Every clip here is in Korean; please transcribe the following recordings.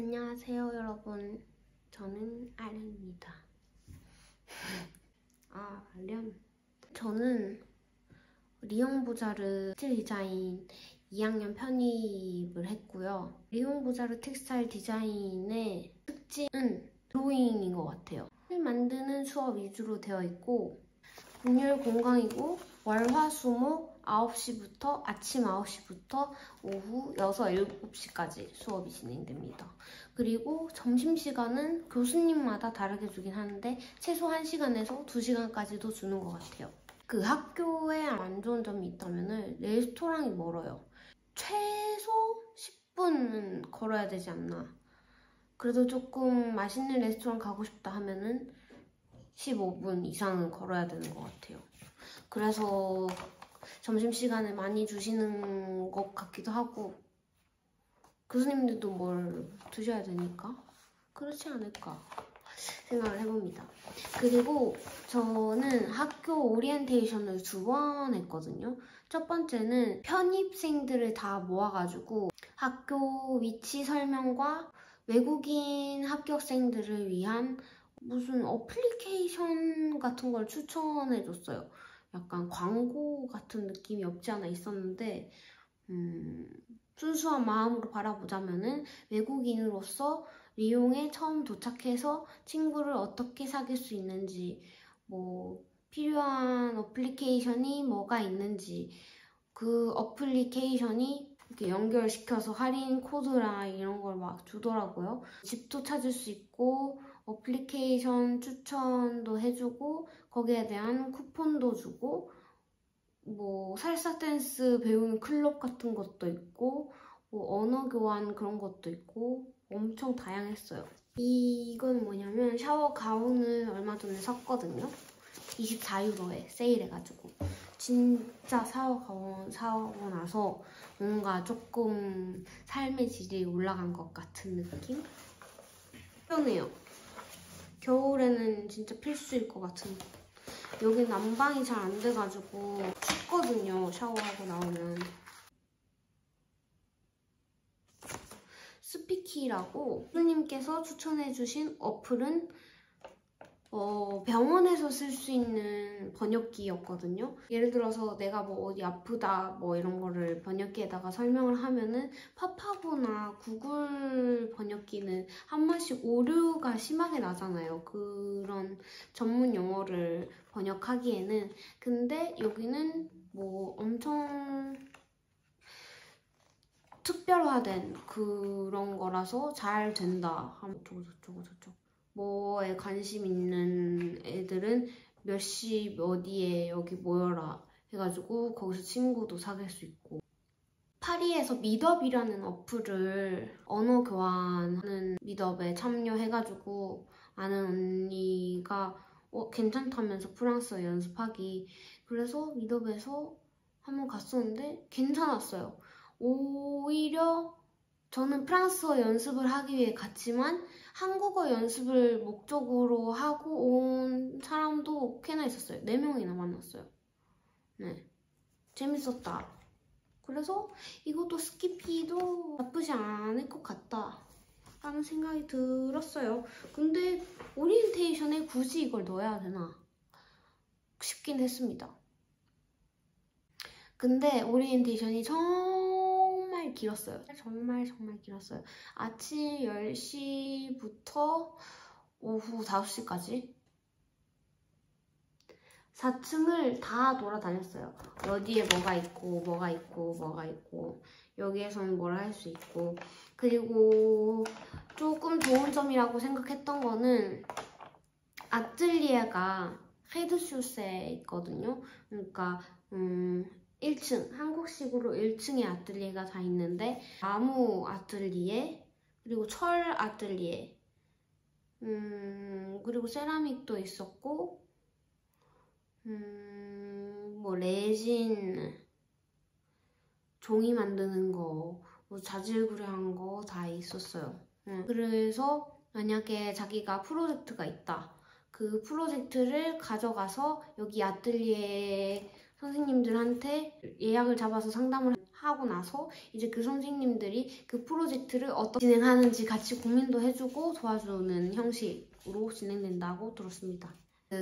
안녕하세요 여러분, 저는 아련입니다. 아련. 저는 리옹부자르 텍스타일 디자인 2학년 편입을 했고요. 리옹부자르 텍스타일 디자인의 특징은 드로잉인 것 같아요. 만드는 수업 위주로 되어 있고 분율 공강이고 월화수목 9시부터 아침 9시부터 오후 6, 7시까지 수업이 진행됩니다. 그리고 점심시간은 교수님마다 다르게 주긴 하는데 최소 1시간에서 2시간까지도 주는 것 같아요. 그 학교에 안 좋은 점이 있다면 레스토랑이 멀어요. 최소 10분은 걸어야 되지 않나. 그래도 조금 맛있는 레스토랑 가고 싶다 하면은 15분 이상은 걸어야 되는 것 같아요. 그래서 점심시간에 많이 주시는 것 같기도 하고 교수님들도 뭘 드셔야 되니까 그렇지 않을까 생각을 해봅니다. 그리고 저는 학교 오리엔테이션을 2번 했거든요. 첫 번째는 편입생들을 다 모아가지고 학교 위치 설명과 외국인 합격생들을 위한 무슨 어플리케이션 같은 걸 추천해줬어요. 약간 광고 같은 느낌이 없지 않아 있었는데 순수한 마음으로 바라보자면은 외국인으로서 리옹에 처음 도착해서 친구를 어떻게 사귈 수 있는지, 뭐 필요한 어플리케이션이 뭐가 있는지, 그 어플리케이션이 이렇게 연결시켜서 할인 코드랑 이런 걸 막 주더라고요. 집도 찾을 수 있고 어플리케이션 추천도 해주고 거기에 대한 쿠폰도 주고 뭐 살사 댄스 배우는 클럽 같은 것도 있고 뭐 언어 교환 그런 것도 있고 엄청 다양했어요. 이건 뭐냐면 샤워 가운을 얼마 전에 샀거든요. 24유로에 세일해가지고 진짜 샤워 가운 사고 나서 뭔가 조금 삶의 질이 올라간 것 같은 느낌? 편해요. 겨울에는 진짜 필수일 것 같은. 여기 난방이 잘 안 돼가지고 춥거든요, 샤워하고 나오면. 스피키라고 교수님께서 추천해주신 어플은 병원에서 쓸 수 있는 번역기였거든요. 예를 들어서 내가 뭐 어디 아프다 뭐 이런 거를 번역기에다가 설명을 하면은 팝하고나 구글 번역기는 한 번씩 오류가 심하게 나잖아요. 그런 전문 용어를 번역하기에는. 근데 여기는 뭐 엄청 특별화된 그런 거라서 잘 된다. 저쩌고 뭐에 관심 있는 애들은 몇 시 어디에 여기 모여라 해가지고 거기서 친구도 사귈 수 있고. 파리에서 미덥이라는 어플을 언어 교환하는 미덥에 참여해가지고 아는 언니가 괜찮다면서 프랑스어 연습하기. 그래서 미덥에서 한번 갔었는데 괜찮았어요. 오히려 저는 프랑스어 연습을 하기 위해 갔지만 한국어 연습을 목적으로 하고 온 사람도 꽤나 있었어요. 4명이나 만났어요. 네, 재밌었다. 그래서 이것도 스키피도 나쁘지 않을 것 같다 라는 생각이 들었어요. 근데 오리엔테이션에 굳이 이걸 넣어야 되나 싶긴 했습니다. 근데 오리엔테이션이 정말 길었어요. 정말 길었어요. 아침 10시부터 오후 5시까지 4층을 다 돌아다녔어요. 어디에 뭐가 있고 여기에서는 뭘 할 수 있고. 그리고 조금 좋은 점이라고 생각했던 거는 아틀리에가 헤드슈스에 있거든요. 그러니까 1층, 한국식으로 1층에 아틀리에가 다 있는데 나무 아틀리에, 그리고 철 아틀리에, 그리고 세라믹도 있었고 뭐 레진, 종이 만드는 거, 뭐 자질구레한 거 다 있었어요. 그래서 만약에 자기가 프로젝트가 있다. 그 프로젝트를 가져가서 여기 아틀리에에서 선생님들한테 예약을 잡아서 상담을 하고 나서 이제 그 선생님들이 그 프로젝트를 어떻게 진행하는지 같이 고민도 해주고 도와주는 형식으로 진행된다고 들었습니다.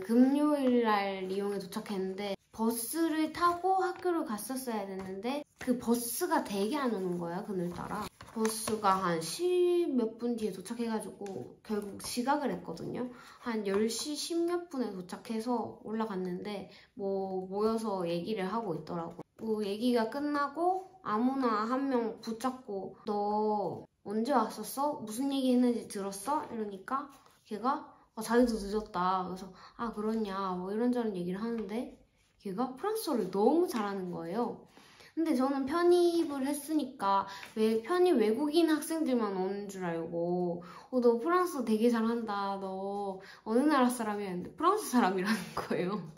금요일 날 리옹에 도착했는데 버스를 타고 학교를 갔었어야 됐는데 그 버스가 되게 안 오는 거야, 그늘따라. 버스가 한 10몇 분 뒤에 도착해가지고 결국 지각을 했거든요. 한 10시 10몇 분에 도착해서 올라갔는데 뭐 모여서 얘기를 하고 있더라고요. 뭐 얘기가 끝나고 아무나 한 명 붙잡고 너 언제 왔었어? 무슨 얘기 했는지 들었어? 이러니까 걔가 자기도 늦었다. 그래서 아 그러냐 뭐 이런저런 얘기를 하는데 걔가 프랑스어를 너무 잘하는 거예요. 근데 저는 편입을 했으니까 왜 편입 외국인 학생들만 오는 줄 알고 너 프랑스어 되게 잘한다. 너 어느 나라 사람이었는데 프랑스 사람이라는 거예요.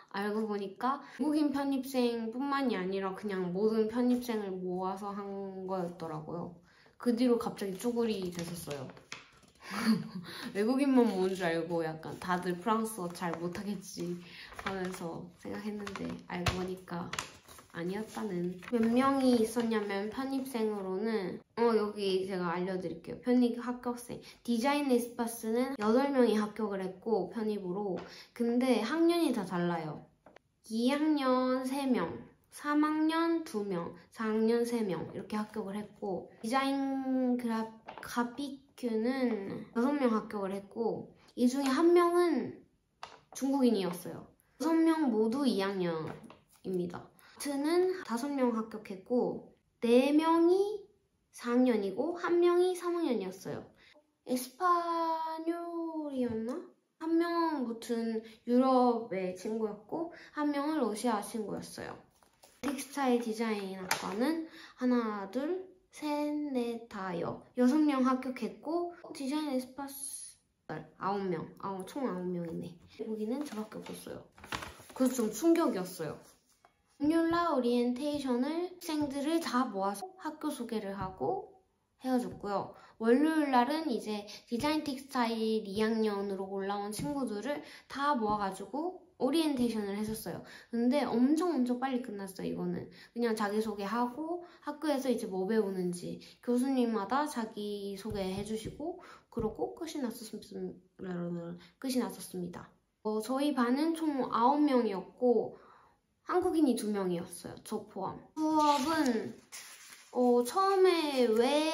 알고 보니까 외국인 편입생뿐만이 아니라 그냥 모든 편입생을 모아서 한 거였더라고요. 그 뒤로 갑자기 쭈구리 됐었어요. 외국인만 모은 줄 알고 약간 다들 프랑스어 잘 못하겠지 하면서 생각했는데 알고 보니까 아니었다는. 몇 명이 있었냐면 편입생으로는 여기 제가 알려드릴게요. 편입 합격생 디자인 에스파스는 8명이 합격을 했고 편입으로. 근데 학년이 다 달라요. 2학년 3명, 3학년 2명, 4학년 3명 이렇게 합격을 했고 디자인 그래픽큐는 6명 합격을 했고 이 중에 1명은 중국인이었어요. 6명 모두 2학년입니다. 아트는 5명 합격했고 4명이 4학년이고 1명이 3학년이었어요. 에스파뇰이었나? 1명은 무튼 유럽의 친구였고 1명은 러시아 친구였어요. 텍스타일 디자인 학과는 하나, 둘, 셋, 넷, 다여 6명 합격했고 디자인 에스파스 9명, 총 9명이네. 여기는 저밖에 없었어요. 그래서 좀 충격이었어요. 금요일날 오리엔테이션을 학생들을 다 모아서 학교 소개를 하고 헤어졌고요. 월요일날은 이제 디자인 텍스타일 2학년으로 올라온 친구들을 다 모아가지고 오리엔테이션을 했었어요. 근데 엄청 빨리 끝났어요, 이거는. 그냥 자기소개하고 학교에서 이제 뭐 배우는지 교수님마다 자기소개 해주시고 그러고 끝이 났었습니다. 저희 반은 총 9명이었고 한국인이 2명이었어요. 저 포함. 수업은 처음에 왜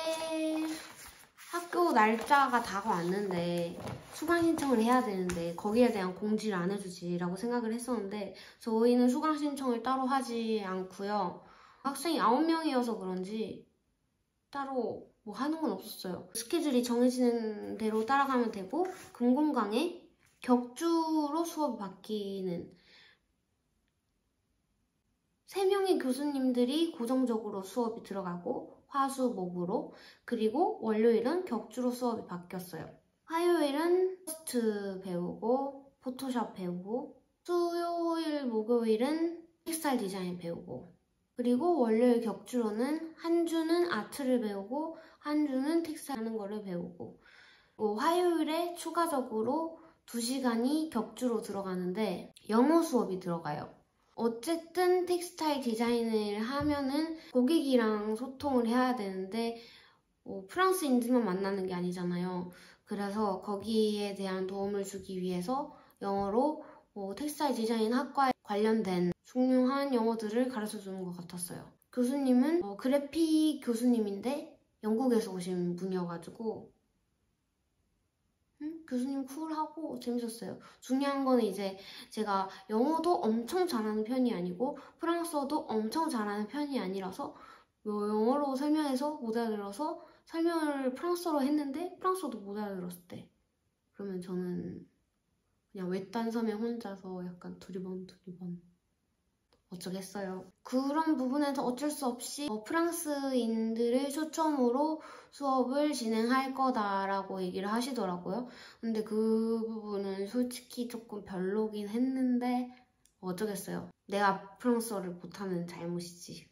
학교 날짜가 다가왔는데 수강 신청을 해야 되는데 거기에 대한 공지를 안 해주지 라고 생각을 했었는데 저희는 수강 신청을 따로 하지 않고요. 학생이 9명이어서 그런지 따로 뭐 하는 건 없었어요. 스케줄이 정해지는 대로 따라가면 되고 금공강에 격주로 수업이 바뀌는 3명의 교수님들이 고정적으로 수업이 들어가고 화수목으로 그리고 월요일은 격주로 수업이 바뀌었어요. 화요일은 퍼스트 배우고 포토샵 배우고 수요일 목요일은 텍스타일 디자인 배우고 그리고 월요일 격주로는 한 주는 아트를 배우고 한 주는 텍스타일 하는 거를 배우고 화요일에 추가적으로 2시간이 격주로 들어가는데 영어 수업이 들어가요. 어쨌든 텍스타일 디자인을 하면은 고객이랑 소통을 해야 되는데 프랑스인들만 만나는 게 아니잖아요. 그래서 거기에 대한 도움을 주기 위해서 영어로 텍스타일 디자인 학과에 관련된 중요한 영어들을 가르쳐주는 것 같았어요. 교수님은 그래픽 교수님인데 영국에서 오신 분이어가지고 교수님 쿨하고 재밌었어요. 중요한 거는 이제 제가 영어도 엄청 잘하는 편이 아니고 프랑스어도 엄청 잘하는 편이 아니라서 영어로 설명해서 못 알아들어서 설명을 프랑스어로 했는데 프랑스어도 못 알아들었을 때 그러면 저는 그냥 외딴 섬에 혼자서 약간 두리번 어쩌겠어요. 그런 부분에서 어쩔 수 없이 프랑스인들을 초점으로 수업을 진행할 거다라고 얘기를 하시더라고요. 근데 그 부분은 솔직히 조금 별로긴 했는데 어쩌겠어요. 내가 프랑스어를 못하는 잘못이지.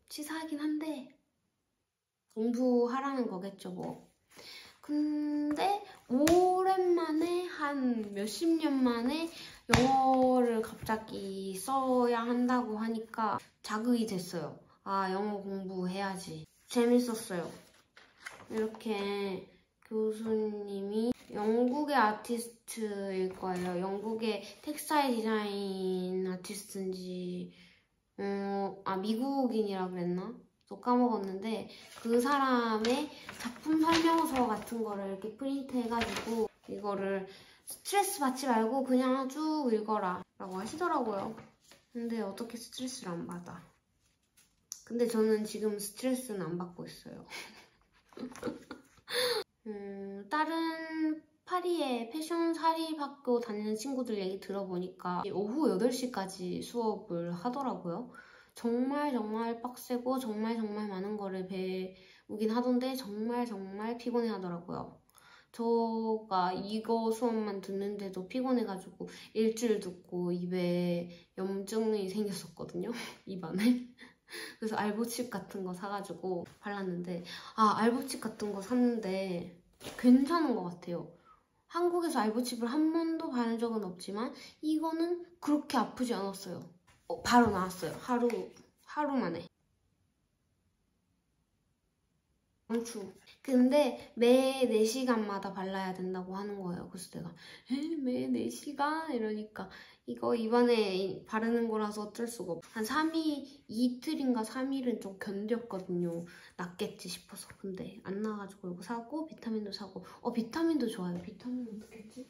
치사하긴 한데 공부하라는 거겠죠 뭐. 근데 오랜만에 한 몇십 년 만에 영어를 갑자기 써야 한다고 하니까 자극이 됐어요. 아, 영어 공부해야지. 재밌었어요. 이렇게 교수님이 영국의 아티스트일 거예요. 영국의 텍스타일 디자인 아티스트인지 미국인이라 그랬나? 또 까먹었는데 그 사람의 작품 설명서 같은 거를 이렇게 프린트해가지고 이거를 스트레스 받지 말고 그냥 쭉 읽어라 라고 하시더라고요. 근데 어떻게 스트레스를 안 받아? 근데 저는 지금 스트레스는 안 받고 있어요. 다른 파리의 패션 사립학교 다니는 친구들 얘기 들어보니까 오후 8시까지 수업을 하더라고요. 정말 빡세고 정말 많은 거를 배우긴 하던데 정말 피곤해 하더라고요. 저가 이거 수업만 듣는데도 피곤해가지고 일주일 듣고 입에 염증이 생겼었거든요. 입안에. 그래서 알보칩 같은 거 사가지고 발랐는데 알보칩 같은 거 샀는데 괜찮은 것 같아요. 한국에서 알보칩을 한 번도 바른 적은 없지만 이거는 그렇게 아프지 않았어요. 바로 나왔어요. 하루 만에. 강추. 근데 매 4시간마다 발라야 된다고 하는 거예요. 그래서 내가 매 4시간? 이러니까 이거 입안에 바르는 거라서 어쩔 수가 없어. 한 3일, 이틀인가 3일은 좀 견뎠거든요. 낫겠지 싶어서. 근데 안 나와가지고 이거 사고 비타민도 사고 비타민도 좋아요. 비타민 어떻게 했지?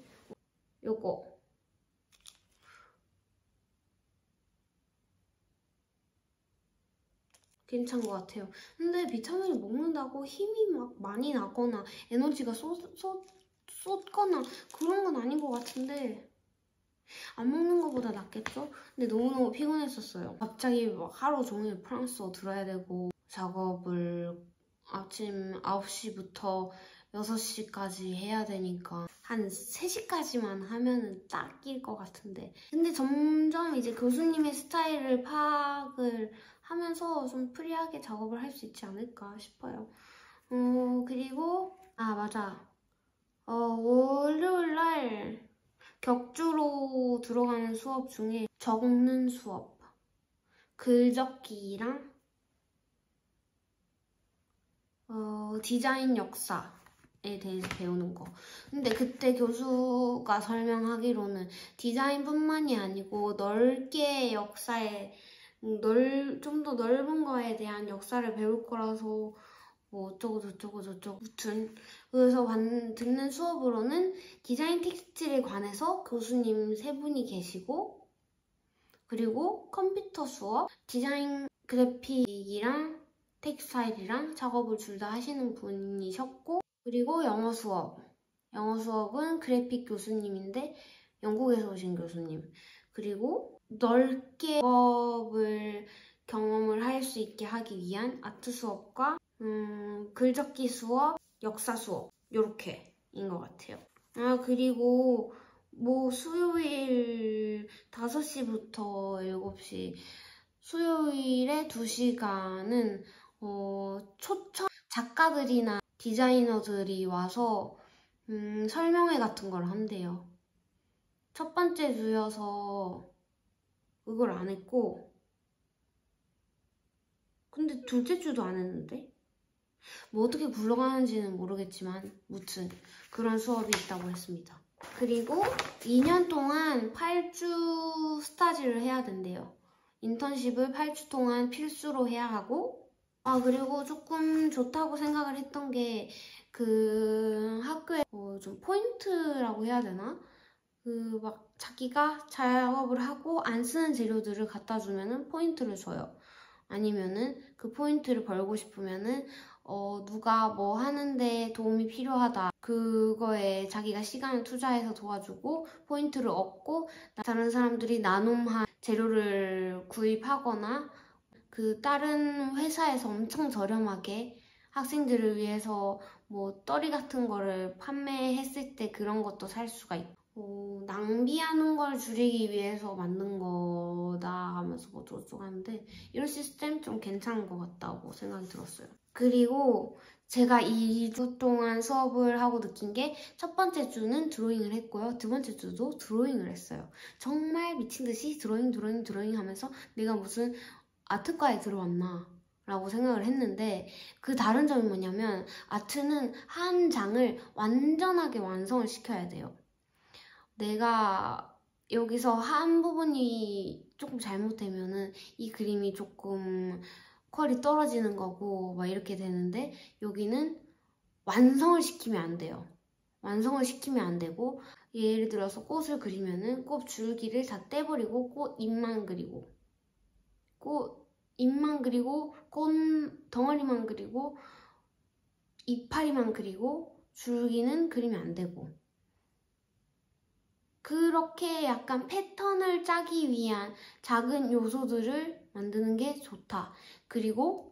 요거 괜찮은 것 같아요. 근데 비타민을 먹는다고 힘이 막 많이 나거나 에너지가 쏟거나 그런 건 아닌 것 같은데 안 먹는 것보다 낫겠죠? 근데 너무너무 피곤했었어요. 갑자기 막 하루 종일 프랑스어 들어야 되고 작업을 아침 9시부터 6시까지 해야 되니까 한 3시까지만 하면은 딱일 것 같은데 근데 점점 이제 교수님의 스타일을 파악을 하면서 좀 프리하게 작업을 할 수 있지 않을까 싶어요. 그리고 맞아. 월요일날 격주로 들어가는 수업 중에 적는 수업, 글적기랑 디자인 역사에 대해서 배우는 거. 근데 그때 교수가 설명하기로는 디자인뿐만이 아니고 넓게 역사에 좀 더 넓은 거에 대한 역사를 배울 거라서 뭐 어쩌고 저쩌고 무튼 그래서 듣는 수업으로는 디자인 텍스til에 관해서 교수님 3분이 계시고 그리고 컴퓨터 수업, 디자인 그래픽이랑 텍스타일이랑 작업을 둘 다 하시는 분이셨고 그리고 영어 수업은 그래픽 교수님인데 영국에서 오신 교수님 그리고 넓게 작업을 경험을 할 수 있게 하기 위한 아트 수업과 글적기 수업, 역사 수업 요렇게인 것 같아요. 그리고 뭐 수요일 5시부터 7시 수요일에 2시간은 초청 작가들이나 디자이너들이 와서 설명회 같은 걸 한대요. 첫 번째 주여서 그걸 안 했고 근데 둘째 주도 안 했는데 뭐 어떻게 굴러가는지는 모르겠지만 무튼 그런 수업이 있다고 했습니다. 그리고 2년 동안 8주 스타지를 해야 된대요. 인턴십을 8주 동안 필수로 해야 하고 그리고 조금 좋다고 생각을 했던 게 그 학교에 좀 포인트라고 해야 되나? 막 자기가 작업을 하고 안 쓰는 재료들을 갖다 주면은 포인트를 줘요. 아니면은 그 포인트를 벌고 싶으면은 누가 뭐 하는데 도움이 필요하다. 그거에 자기가 시간을 투자해서 도와주고 포인트를 얻고 다른 사람들이 나눔한 재료를 구입하거나 그 다른 회사에서 엄청 저렴하게 학생들을 위해서 뭐 떨이 같은 거를 판매했을 때 그런 것도 살 수가 있고 낭비하는 걸 줄이기 위해서 만든 거다 하면서 뭐 어쩌고 하는데 이런 시스템 좀 괜찮은 것 같다고 생각이 들었어요. 그리고 제가 2주 동안 수업을 하고 느낀 게 첫 번째 주는 드로잉을 했고요. 두 번째 주도 드로잉을 했어요. 정말 미친 듯이 드로잉 하면서 내가 무슨 아트과에 들어왔나 라고 생각을 했는데 그 다른 점이 뭐냐면 아트는 한 장을 완전하게 완성을 시켜야 돼요. 내가 여기서 한 부분이 조금 잘못되면은 이 그림이 조금 퀄이 떨어지는 거고 막 이렇게 되는데 여기는 완성을 시키면 안 돼요. 완성을 시키면 안 되고 예를 들어서 꽃을 그리면은 꽃 줄기를 다 떼버리고 꽃 잎만 그리고 꽃 잎만 그리고 꽃 덩어리만 그리고 이파리만 그리고 줄기는 그리면 안 되고 그렇게 약간 패턴을 짜기 위한 작은 요소들을 만드는 게 좋다. 그리고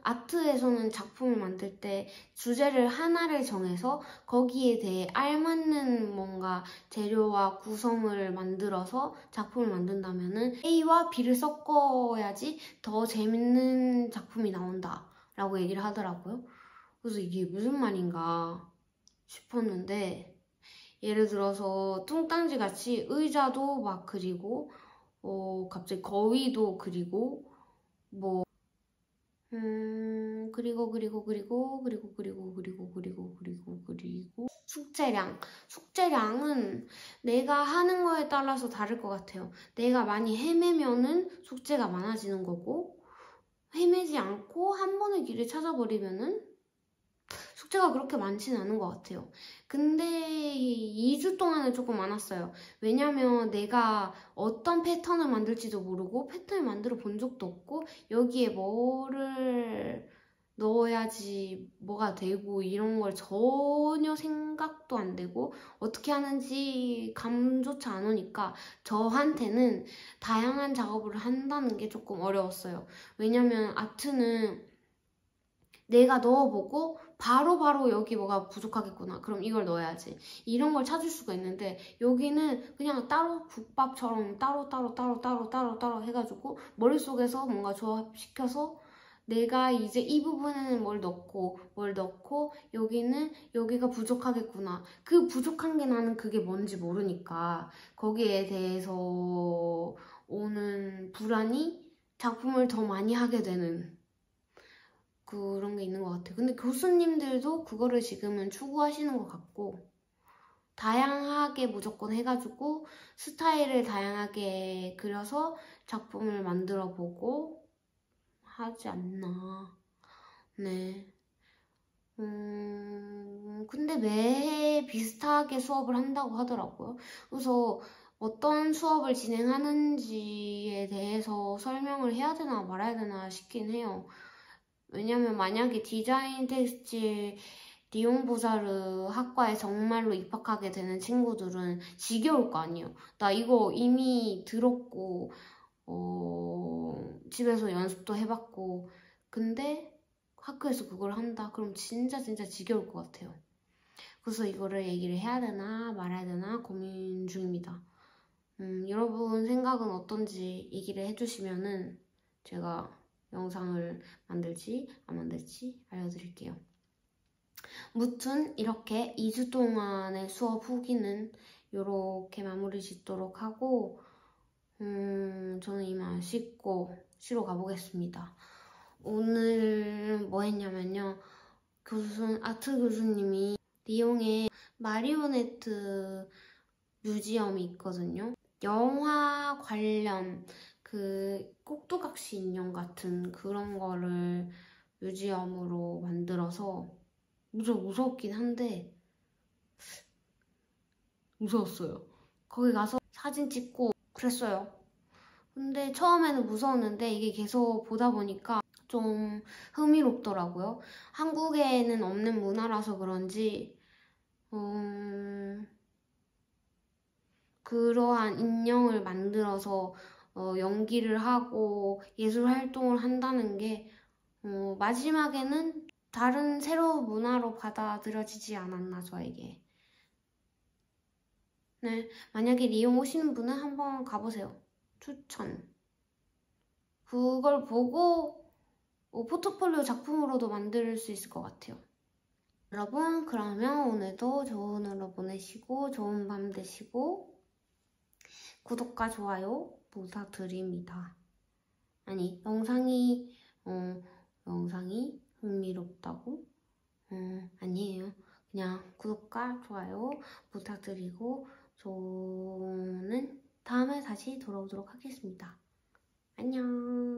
아트에서는 작품을 만들 때 주제를 하나를 정해서 거기에 대해 알맞는 뭔가 재료와 구성을 만들어서 작품을 만든다면은 A와 B를 섞어야지 더 재밌는 작품이 나온다 라고 얘기를 하더라고요. 그래서 이게 무슨 말인가 싶었는데 예를 들어서 뚱딴지 같이 의자도 막 그리고 갑자기 거위도 그리고 뭐 그리고 숙제량은 내가 하는 거에 따라서 다를 것 같아요. 내가 많이 헤매면은 숙제가 많아지는 거고 헤매지 않고 한 번의 길을 찾아버리면은 숙제가 그렇게 많지는 않은 것 같아요. 근데 2주 동안은 조금 많았어요. 왜냐면 내가 어떤 패턴을 만들지도 모르고 패턴을 만들어 본 적도 없고 여기에 뭐를 넣어야지 뭐가 되고 이런 걸 전혀 생각도 안 되고 어떻게 하는지 감조차 안 오니까 저한테는 다양한 작업을 한다는 게 조금 어려웠어요. 왜냐면 아트는 내가 넣어보고 바로바로 여기 뭐가 부족하겠구나. 그럼 이걸 넣어야지. 이런 걸 찾을 수가 있는데 여기는 그냥 따로 국밥처럼 따로 해가지고 머릿속에서 뭔가 조합시켜서 내가 이제 이 부분에는 뭘 넣고 여기는 여기가 부족하겠구나. 그 부족한 게 나는 그게 뭔지 모르니까 거기에 대해서 오는 불안이 작품을 더 많이 하게 되는 그런 게 있는 것 같아요. 근데 교수님들도 그거를 지금은 추구하시는 것 같고 다양하게 무조건 해가지고 스타일을 다양하게 그려서 작품을 만들어 보고 하지 않나. 네. 근데 매해 비슷하게 수업을 한다고 하더라고요. 그래서 어떤 수업을 진행하는지에 대해서 설명을 해야 되나 말아야 되나 싶긴 해요. 왜냐면 만약에 디자인 텍스틸 리옹보사르 학과에 정말로 입학하게 되는 친구들은 지겨울 거 아니에요. 나 이거 이미 들었고 집에서 연습도 해봤고 근데 학교에서 그걸 한다? 그럼 진짜 지겨울 것 같아요. 그래서 이거를 얘기를 해야 되나 말아야 되나 고민 중입니다. 여러분 생각은 어떤지 얘기를 해주시면은 제가 영상을 만들지 안 만들지 알려드릴게요. 무튼 이렇게 2주 동안의 수업 후기는 이렇게 마무리 짓도록 하고 저는 이만 씻고 쉬러 가보겠습니다. 오늘 뭐 했냐면요. 아트 교수님이 리옹에 마리오네트 뮤지엄이 있거든요. 영화 관련 그 꼭두각시 인형 같은 그런 거를 뮤지엄으로 만들어서 무섭긴 한데 무서웠어요. 거기 가서 사진 찍고 그랬어요. 근데 처음에는 무서웠는데 이게 계속 보다 보니까 좀 흥미롭더라고요. 한국에는 없는 문화라서 그런지 그러한 인형을 만들어서 연기를 하고 예술 활동을 한다는 게 마지막에는 다른 새로운 문화로 받아들여지지 않았나 저에게. 네, 만약에 리옹 오시는 분은 한번 가보세요. 추천. 그걸 보고 포트폴리오 작품으로도 만들 수 있을 것 같아요. 여러분, 그러면 오늘도 좋은 하루 보내시고 좋은 밤 되시고 구독과 좋아요 부탁드립니다. 아니, 영상이 흥미롭다고? 아니에요. 그냥 구독과 좋아요 부탁드리고 저는 다음에 다시 돌아오도록 하겠습니다. 안녕.